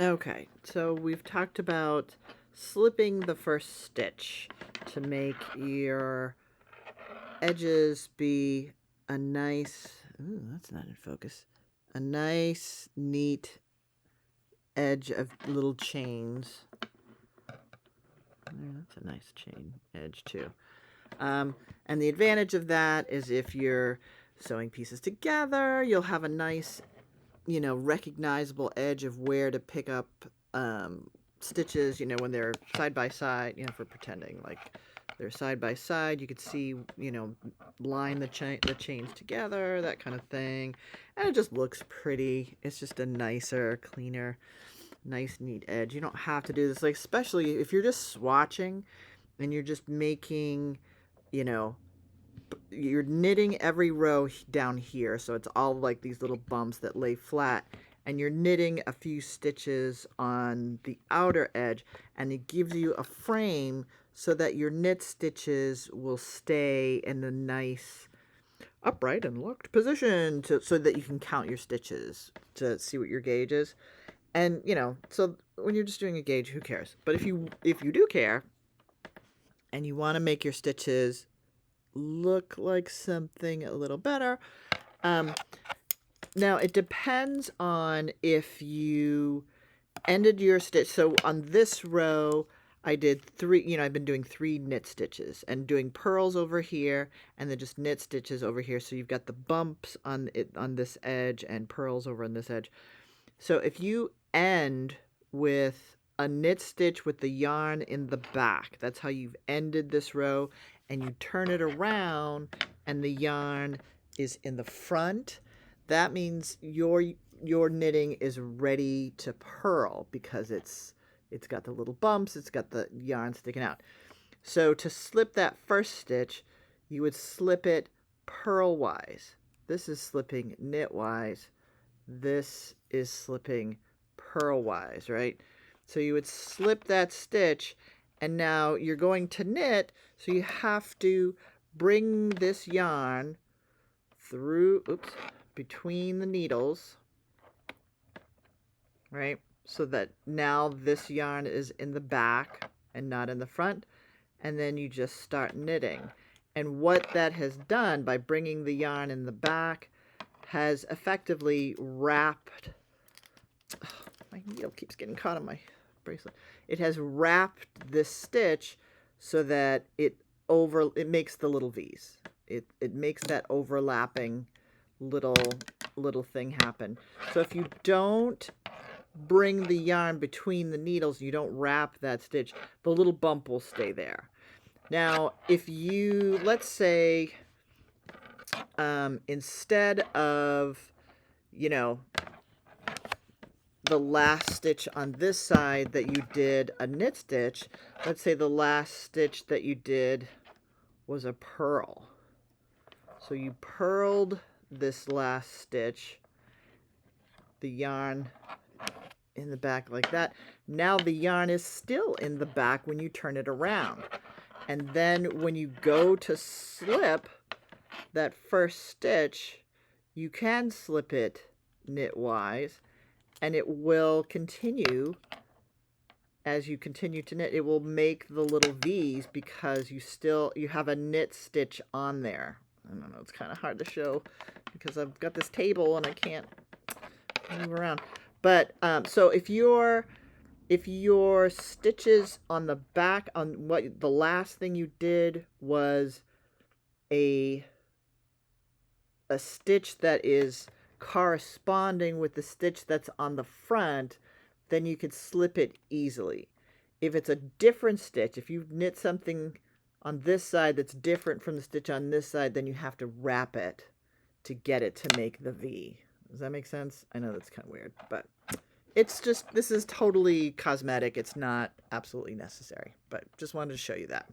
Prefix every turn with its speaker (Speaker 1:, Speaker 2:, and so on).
Speaker 1: Okay, so we've talked about slipping the first stitch to make your edges be a nice, ooh, that's not in focus, a nice, neat edge of little chains. That's a nice chain edge too. And the advantage of that is if you're sewing pieces together, you'll have a nice, recognizable edge of where to pick up stitches, when they're side by side, for pretending like they're side by side. You could see, line the chains together, that kind of thing. And it just looks pretty. It's just a nicer, cleaner, nice, neat edge. You don't have to do this, like, especially if you're just swatching and you're just making, you know, you're knitting every row down here, so it's all like these little bumps that lay flat, and you're knitting a few stitches on the outer edge, and it gives you a frame so that your knit stitches will stay in a nice upright and locked position so that you can count your stitches to see what your gauge is. And so when you're just doing a gauge, who cares? But if you do care and you want to make your stitches look like something a little better. Now it depends on if you ended your stitch. So on this row, I did 3, I've been doing 3 knit stitches and doing purls over here and then just knit stitches over here. So you've got the bumps on this edge and purls over on this edge. So if you end with a knit stitch with the yarn in the back, that's how you've ended this row, and you turn it around and the yarn is in the front, that means your knitting is ready to purl because it's got the little bumps, it's got the yarn sticking out. So to slip that first stitch, you would slip it purlwise. This is slipping knitwise. This is slipping purlwise, right? So you would slip that stitch, and now you're going to knit, so you have to bring this yarn through, between the needles, right? So that now this yarn is in the back and not in the front, and then you just start knitting. And what that has done by bringing the yarn in the back has effectively wrapped, my needle keeps getting caught on my bracelet. It has wrapped this stitch so that it makes the little V's. It makes that overlapping little thing happen. So if you don't bring the yarn between the needles, you don't wrap that stitch, the little bump will stay there. Now, if you, let's say, instead of, the last stitch on this side that you did a knit stitch, let's say the last stitch that you did was a purl. So you purled this last stitch, the yarn in the back like that. Now the yarn is still in the back when you turn it around. And then when you go to slip that first stitch, you can slip it knitwise, and it will continue. As you continue to knit, it will make the little V's because you have a knit stitch on there. I don't know, it's kind of hard to show because I've got this table and I can't move around. But so if your stitches on the back, on what the last thing you did was a stitch that is corresponding with the stitch that's on the front, then you could slip it easily. If it's a different stitch, if you knit something on this side that's different from the stitch on this side, then you have to wrap it to get it to make the V. Does that make sense? I know that's kind of weird, but it's just, this is totally cosmetic. It's not absolutely necessary, but just wanted to show you that.